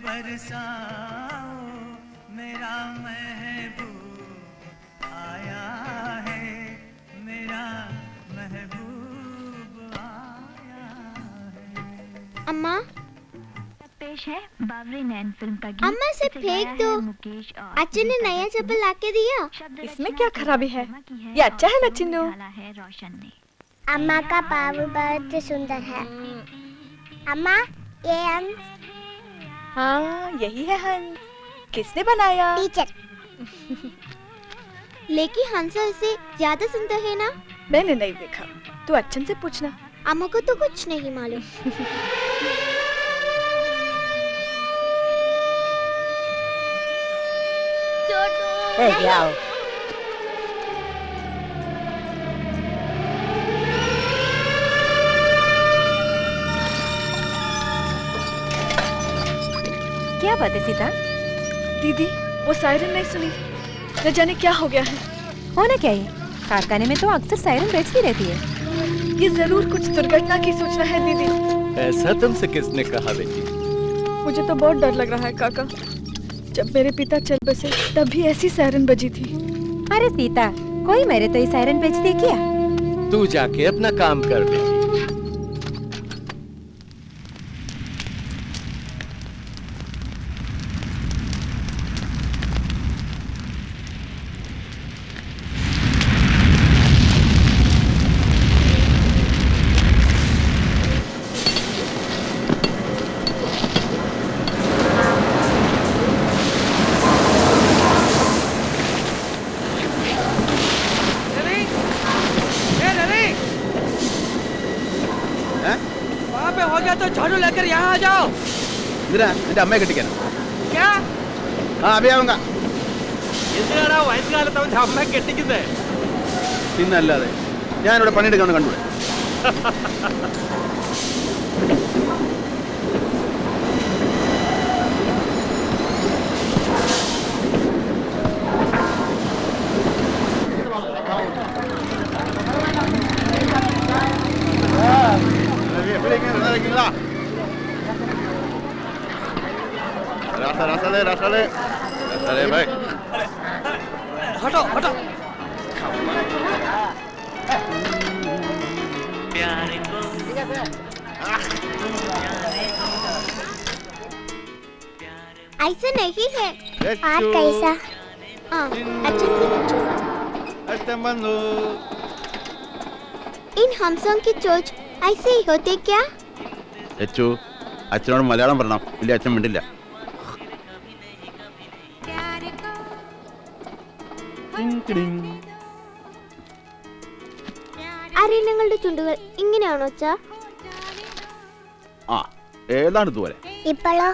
बरसाओ मेरा महबूब आया है मेरा महबूब आया है। अम्मा पेश है बावरी नैन फिल्म का गीत। अम्मा से फेंक दो। अच्चन ने नया चप्पल लाके दिया। इसमें क्या खराबी है? ये अच्छा है ना चिन्नू? रोशन ने अम्मा का पाव बहुत सुंदर है। अम्मा ये हम हाँ यही है हंस। किसने बनाया? टीचर। लेकिन हंसा इसे ज्यादा सुंदर है ना? मैंने नहीं देखा, तू अच्छन से पूछना। अम्मा को तो कुछ नहीं मालूम। आओ। क्या बात है सीता? दीदी वो सायरन नहीं सुनी, न जाने क्या हो गया है। होना क्या है? कारखाने में तो अक्सर सायरन बजती रहती है। ये जरूर कुछ दुर्घटना की सूचना है दीदी। ऐसा तुमसे किसने कहा बेटी? मुझे तो बहुत डर लग रहा है काका। जब मेरे पिता चल बसे तब भी ऐसी सायरन बजी थी। अरे सीता, कोई मेरे तो ये सायरन बजती क्या? तू जाके अपना काम कर बेटी। तो झाड़ू लेकर यहाँ आ जाओ। अम्मे कटिका क्या? हाँ अभी आऊंगा। വയസ്സുകാലത്ത് അവന്റെ അമ്മ കെട്ടിക്കുന്നേ പിന്നല്ലാതെ ഞാനിവിടെ പണിയെടുക്കാൻ കണ്ടു. रास्ता भाई हटो हटो। ऐसा नहीं है। आज कैसा? हाँ अच्छे से इन हमसों की चोच ऐसे ही होते क्या? അച്ചു അച്ഛനോട് മലയാളം പറയണം, ഇല്ല അച്ഛൻ മിണ്ടില്ല. അരെ നിങ്ങളുടെ ചുണ്ടുകൾ ഇങ്ങനെയാണോ അച്ഛാ? ആ ഏതാണ് ഇതുപോലെ? ഇപ്പോഴോ?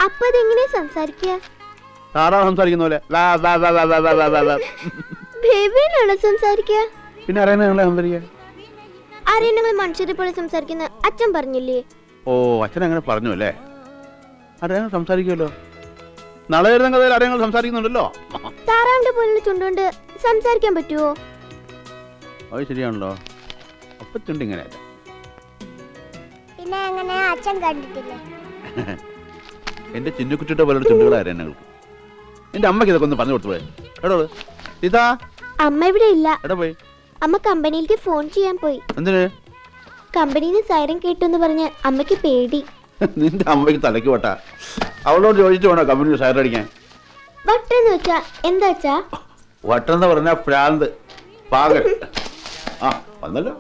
അപ്പൊ അതെങ്ങനെ സംസാരിക്കുക? താറാവ് സംസാരിക്കുന്ന പോലെ. ബേബിയാണോ സംസാരിക്കുക? പിന്നെ അറിയാൻ ഞങ്ങളെ സംസാരിക്കുക. ആരെയും നിങ്ങൾ മനുഷ്യരെ പോലെ സംസാരിക്കുന്ന അച്ഛൻ പറഞ്ഞില്ലേ? ഓ അച്ഛൻ അങ്ങനെ പറഞ്ഞു അല്ലേ? അറിയാൻ സംസാരിക്കുമല്ലോ. നാളെ വരുന്ന കഥയിൽ അറിയാൻ സംസാരിക്കുന്നുണ്ടല്ലോ. താറാവിന്റെ പോലുള്ള ചുണ്ടുകൊണ്ട് സംസാരിക്കാൻ പറ്റുമോ? അത് ശരിയാണല്ലോ. അപ്പൊ ചുണ്ട് ഇങ്ങനെയല്ല. പിന്നെ അങ്ങനെ അച്ഛൻ കണ്ടിട്ടില്ലേ? എന്റെ ചിന്നുകുട്ടിയുടെ പോലുള്ള ചുണ്ടുകളായിരുന്നു ഞങ്ങൾക്ക്. എന്റെ അമ്മക്ക് ഇതൊക്കെ ഒന്ന് പറഞ്ഞു കൊടുത്തു പോയെ. എടോ ഇതാ അമ്മ ഇവിടെ ഇല്ല. എടാ പോയി. അമ്മ കമ്പനിയിലേക്ക് ഫോൺ ചെയ്യാൻ പോയി. എന്തിന്? കമ്പനിന്ന് സൈറൻ കേട്ടെന്ന് പറഞ്ഞ് അമ്മയ്ക്ക് പേടി. നിന്റെ അമ്മയ്ക്ക് തലയ്ക്ക് വട്ടാ. അവളോട് ചോദിച്ചു വേണോ കമ്പനിയിൽ സൈറൻ അടിക്കാൻ? വട്ടെന്ന് വെച്ചാ എന്താ വെച്ചാ? വട്ടെന്ന് പറഞ്ഞാ പ്രാന്ത്, പാകൽ. ആ വന്നല്ലോ.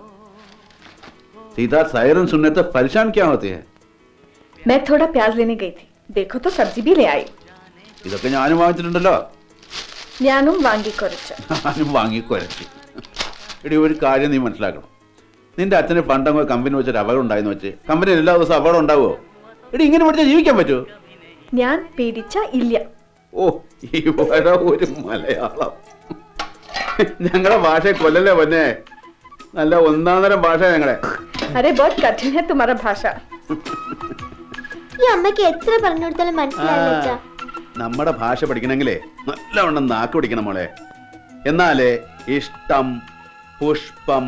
सीधा सायरन सुनने तो परेशान क्या होते हैं? मैं थोड़ा प्याज लेने गई थी, देखो तो सब्जी भी ले आई. ഇതൊക്കെ ഞാനും വാങ്ങിച്ചിട്ടുണ്ടല്ലോ. ഞാനും വാങ്ങിക്കൊരച്ചു. ഞാനും വാങ്ങിക്കൊരച്ചു. എടി ഒരു കാര്യം നീ മനസ്സിലാക്കണം. നിന്റെ അച്ഛന് പണ്ടങ്ങോ കമ്പനി വെച്ചൊരു അപകടം ഉണ്ടായെന്ന് വെച്ച് കമ്പനിയിൽ എല്ലാ ദിവസവും അപകടം ഉണ്ടാവുമോ? എടി ഇങ്ങനെ പഠിച്ചാൽ ജീവിക്കാൻ പറ്റുമോ? ഞാൻ പേടിച്ച ഇല്ല. ഓ ഇവിടെ ഒരു മലയാളം. ഞങ്ങളുടെ ഭാഷയെ കൊല്ലല്ലേ പൊന്നെ. നല്ല ഒന്നാന്തരം ഭാഷ ഞങ്ങളെ. अरे बहुत कठिन है तुम्हारा भाषा. ഈ അമ്മയ്ക്ക് എത്ര പറഞ്ഞു കൊടുത്താലും മനസ്സിലാവില്ല അച്ഛാ. നമ്മുടെ ഭാഷ പഠിക്കണമെങ്കിലേ നല്ലവണ്ണം നാക്ക് പിടിക്കണം മോളെ. എന്നാലേ ഇഷ്ടം, പുഷ്പം,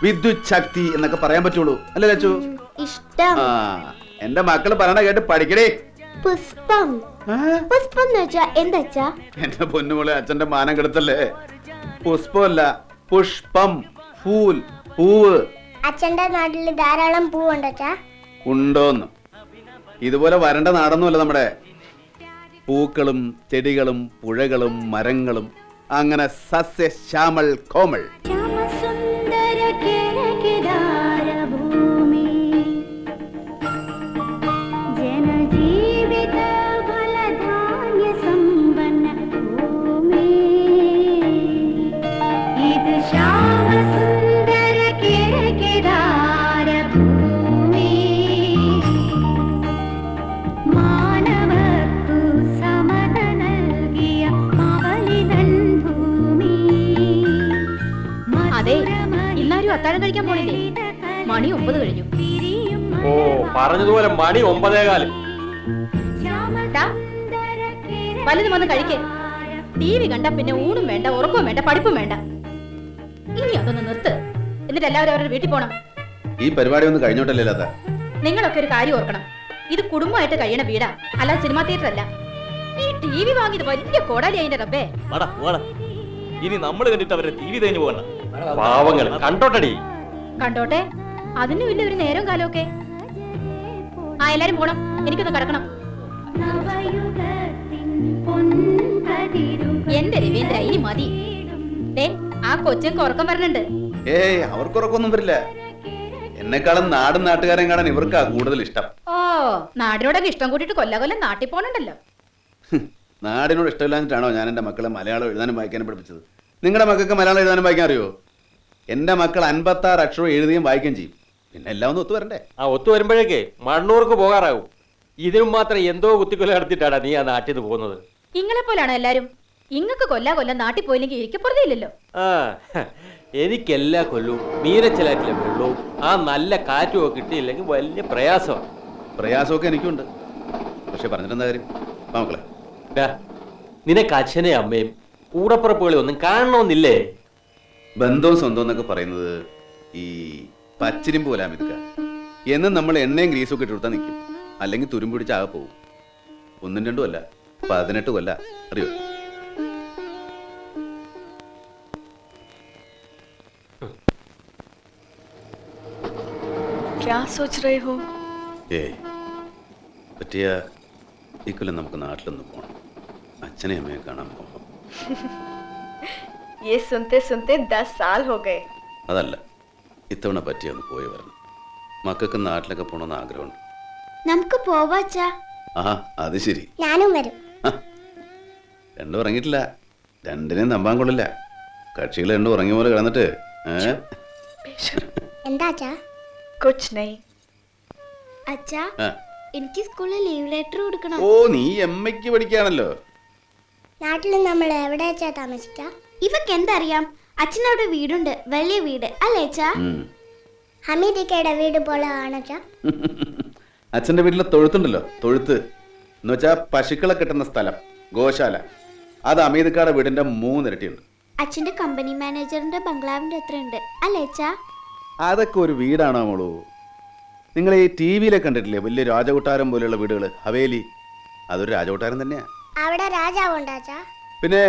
വിദ്യുത് ശക്തി എന്നൊക്കെ പറയാൻ പറ്റുള്ളൂ. അല്ലേ ലച്ചു? ഇഷ്ടം. ആ എന്റെ മക്കള് പറയണ കേട്ട് പഠിക്കണേ. പുഷ്പം പുഷ്പം എന്ന് വെച്ചാ എന്താ? എന്റെ പൊന്നുമോളെ, അച്ഛന്റെ മാനം കെടുത്തല്ലേ. പുഷ്പമല്ല, പുഷ്പം, ഫൂൽ, പൂവ്. അച്ഛന്റെ നാട്ടില് ധാരാളം പൂവുണ്ടച്ചാ? ഉണ്ടോന്ന്. ഇതുപോലെ വരണ്ട നാടൊന്നുമല്ല നമ്മുടെ. പൂക്കളും ചെടികളും പുഴകളും മരങ്ങളും, അങ്ങനെ സസ്യശ്യാമൾ കോമൾ. അതെ, എല്ലാരും അത്താഴം കഴിക്കാൻ പോണില്ലേ? മണി 9 കഴിഞ്ഞു. ഓ, പറഞ്ഞതുപോലെ മണി 9:15. വലുത് വന്ന് കഴിക്കേ. TV കണ്ട പിന്നെ ഊണും വേണ്ട, ഉറക്കവും വേണ്ട, പഠിപ്പും വേണ്ട. ഇനി അതൊന്ന് നിർത്ത്. എന്നിട്ട് എല്ലാവരും അവരുടെ വീട്ടിൽ പോണം. ഈ പരിപാടി ഒന്ന് കഴിഞ്ഞോട്ടല്ലേ ലത? നിങ്ങളൊക്കെ ഒരു കാര്യം ഓർക്കണം, ഇത് കുടുംബമായിട്ട് കഴിയണ വീടാ, അല്ലാതെ സിനിമാ തിയേറ്റർ അല്ല. ഈ TV വാങ്ങിയത് വലിയ കോടാലി അതിന്റെ റബ്ബേ. ഇനി നമ്മൾ കണ്ടിട്ട് അവരെ TV തേഞ്ഞു പോകണ്ട. പാവങ്ങൾ കണ്ടോട്ടടി. കണ്ടോട്ടെ, അതിന് പിന്നെ ഒരു നേരം കാലമൊക്കെ. ആ, എല്ലാരും പോണം, എനിക്കൊന്ന് കിടക്കണം. എന്റെ രവീന്ദ്ര, ഇനി മതി. ആ കൊച്ചൊക്കെ ഉറക്കം വരണുണ്ട്. ഏയ്, അവർക്ക് ഉറക്കൊന്നും വരില്ല. എന്നെക്കാളും നാടും നാട്ടുകാരെയും കാണാൻ ഇവർക്കാ കൂടുതൽ ഇഷ്ടം. ഓ, നാടിനോടൊക്കെ ഇഷ്ടം കൂട്ടിട്ട് കൊല്ലം നാട്ടിൽ പോണുണ്ടല്ലോ. നാടിനോട് ഇഷ്ടമില്ലാഞ്ഞിട്ടാണോ ഞാൻ എൻ്റെ മക്കളെ മലയാളം എഴുതാനും വായിക്കാനും പഠിപ്പിച്ചത്? നിങ്ങളുടെ മക്കൾക്ക് മലയാളം എഴുതാനും വായിക്കാൻ അറിയോ? എൻ്റെ മക്കൾ 56 അക്ഷരം എഴുതുകയും വായിക്കുകയും ചെയ്യും. പിന്നെ എല്ലാം ഒന്ന് ഒത്തു വരണ്ടേ? ആ ഒത്തു വരുമ്പോഴേക്ക് മണ്ണൂർക്ക് പോകാറാവും. ഇതിനും മാത്രം എന്തോ കുത്തിക്കൊല നടത്തിയിട്ടാണ് നീ ആ നാട്ടിൽ നിന്ന് പോകുന്നത്. ഇങ്ങളെ പോലാണോ എല്ലാരും? ഇങ്ങക്ക് കൊല്ലം നാട്ടിൽ പോയില്ലെങ്കിൽ ഇരിക്കപ്പുറതയില്ലല്ലോ. ആ, എനിക്കെല്ലാ കൊല്ലവും മീനച്ചലാറ്റിലെ വെള്ളവും ആ നല്ല കാറ്റും ഒക്കെ കിട്ടിയില്ലെങ്കിൽ വലിയ പ്രയാസമാണ്. പ്രയാസമൊക്കെ എനിക്കുണ്ട്. പക്ഷെ പറഞ്ഞിട്ടെന്താ കാര്യം? മക്കളെ, നിനക്ക് അച്ഛനെയും അമ്മയും കൂടപ്പുറപ്പുകളെ ഒന്നും കാണണമെന്നില്ലേ? ബന്ധവും സ്വന്തം എന്നൊക്കെ പറയുന്നത് ഈ പച്ചിരിമ്പ് പോലാ മിതുക്ക. എന്നും നമ്മൾ എണ്ണയും ഗ്രീസും ഒക്കെ ഇട്ടുകൊടുത്താൽ നിൽക്കും, അല്ലെങ്കിൽ തുരുമ്പിടിച്ച് ആകെ പോകും. 1 2 അല്ല, 18 കൊല്ല. അറിയോ? क्या सोच रहे हो? പറ്റിയ ഇക്കൊല്ലം നമുക്ക് നാട്ടിലൊന്ന് പോകണം. അച്ഛനെയും അമ്മയെ കാണാൻ പോകണം. ये सुनते सुनते 10 साल हो गए. അതല്ല, ഇത്തവണ പറ്റിയ ഒന്ന് പോയി വരണം. മക്കൾക്ക് നാട്ടിലൊക്കെ പോകണമെന്ന് ആഗ്രഹമുണ്ട്. നമുക്ക് പോവാച്ചാ? ആ, അത് ശരി. ഞാനും വരും. രണ്ടും ഉറങ്ങിയിട്ടില്ല. രണ്ടിനെയും നമ്പാൻ കൊള്ളില്ല. കക്ഷികൾ രണ്ടും ഉറങ്ങിയ പോലെ കിടന്നിട്ട്. എന്താച്ചാ? कुछ नहीं. അച്ഛാ, എനിക്ക് സ്കൂളിൽ ലീവ് ലെറ്റർ കൊടുക്കണം. ഓ, നീ എമ്മയ്ക്ക് പഠിക്കാണല്ലോ. നാട്ടിൽ നമ്മൾ എവിടെ വെച്ചാ താമസിക്ക? ഇവക്ക് എന്തറിയാം? അച്ഛനവിടെ വീടുണ്ട്, വലിയ വീട് അല്ലേ അച്ഛാ? ഹമീദിക്കയുടെ വീട് പോലെ ആണച്ചാ? അച്ഛന്റെ വീട്ടിലെ തൊഴുത്തുണ്ടല്ലോ, തൊഴുത്ത് എന്ന് വെച്ചാ പശുക്കളെ കിട്ടുന്ന സ്ഥലം, ഗോശാല. അത് അമീദ്ക്കാടെ വീടിന്റെ 3 ഇരട്ടിയുണ്ട്. അച്ഛന്റെ കമ്പനി മാനേജറിന്റെ ബംഗ്ലാവിന്റെ എത്രയുണ്ട് അല്ലേ അച്ഛാ? അതൊക്കെ ഒരു വീടാണോ മോളൂ? നിങ്ങൾ ഈ TV-യിലൊക്കെ കണ്ടിട്ടില്ലേ വലിയ രാജകൊട്ടാരം പോലെയുള്ള വീടുകൾ, ഹവേലി? അതൊരു രാജകൊട്ടാരം തന്നെയാ. അവിടെ രാജാവുണ്ടാച്ചാ? പിന്നെ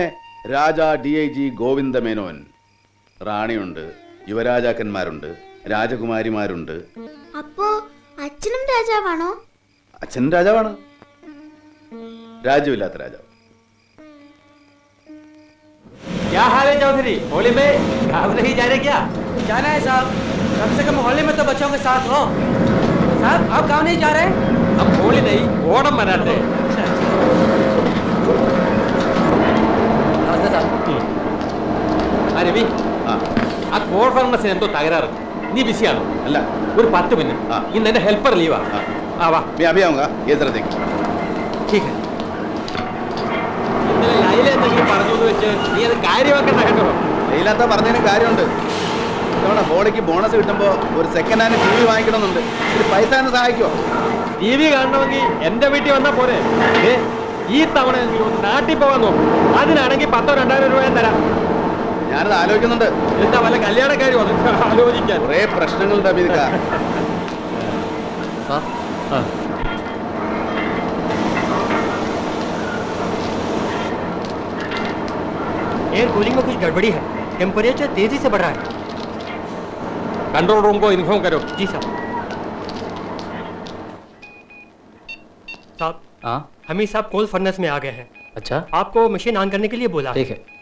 രാജ DIG ഗോവിന്ദ മേനോൻ, റാണിയുണ്ട്, യുവരാജാക്കന്മാരുണ്ട്, രാജകുമാരിമാരുണ്ട്. അപ്പോ അച്ഛനും രാജാവാണോ? അച്ഛൻ രാജാവാണ്, രാജ്യമില്ലാത്ത രാജാവ്. क्या हाल है चौधरी? होली में गाँव नहीं जा रहे क्या? जाना है साहब, कम से कम होली में तो बच्चों के साथ हो. साहब, आप गाँव नहीं जा रहे? हम होली नहीं, ओणम मनाते हैं. नमस्ते साहब. ആ രവി, ആ കോൾ ഫർമസിന് എന്തോ തകരാറ്. നീ ബിസിയാണോ? അല്ല, ഒരു 10 മിനിറ്റ്. ഇന്ന് എന്റെ ഹെൽപ്പർ ലീവാ. ആ വാ. मैं अभी आऊंगा, ये जरा देखिए. ठीक है. ഇന്നലെ ലൈല എന്തെങ്കിലും പറഞ്ഞു എന്ന് വെച്ച് നീ അത് കാര്യമാക്കണ്ട കേട്ടോ. ലൈലാത്ത പറഞ്ഞതിന് കാര്യമുണ്ട്. ഇത്തവണ ഹോളിക്ക് ബോണസ് കിട്ടുമ്പോൾ ഒരു സെക്കൻഡ് ഹാൻഡ് TV വാങ്ങിക്കണമെന്നുണ്ട്. ഒരു പൈസ എന്ന് സഹായിക്കുമോ? TV കാണണമെങ്കിൽ എന്റെ വീട്ടിൽ വന്നാൽ പോരെ? ഈ തവണ നാട്ടിൽ പോകാൻ നോക്കും. അതിനാണെങ്കിൽ 10,000 2,000 രൂപ ഞാൻ തരാം. ഞാനത് ആലോചിക്കുന്നുണ്ട്. എന്താ വല്ല കല്യാണക്കാരും അത് ആലോചിക്കാൻ? കുറേ പ്രശ്നങ്ങളുണ്ട് അമീദ്ക്ക. कूलिंग में कुछ गड़बड़ी है। टेम्परेचर तेजी से बढ़ रहा है। कंट्रोल रूम को इन्फॉर्म करो। जी साहब। साहब हाँ हमीद साहब कोल फर्नेस में आ गए हैं। अच्छा आपको मशीन ऑन करने के लिए बोला है। ठीक है।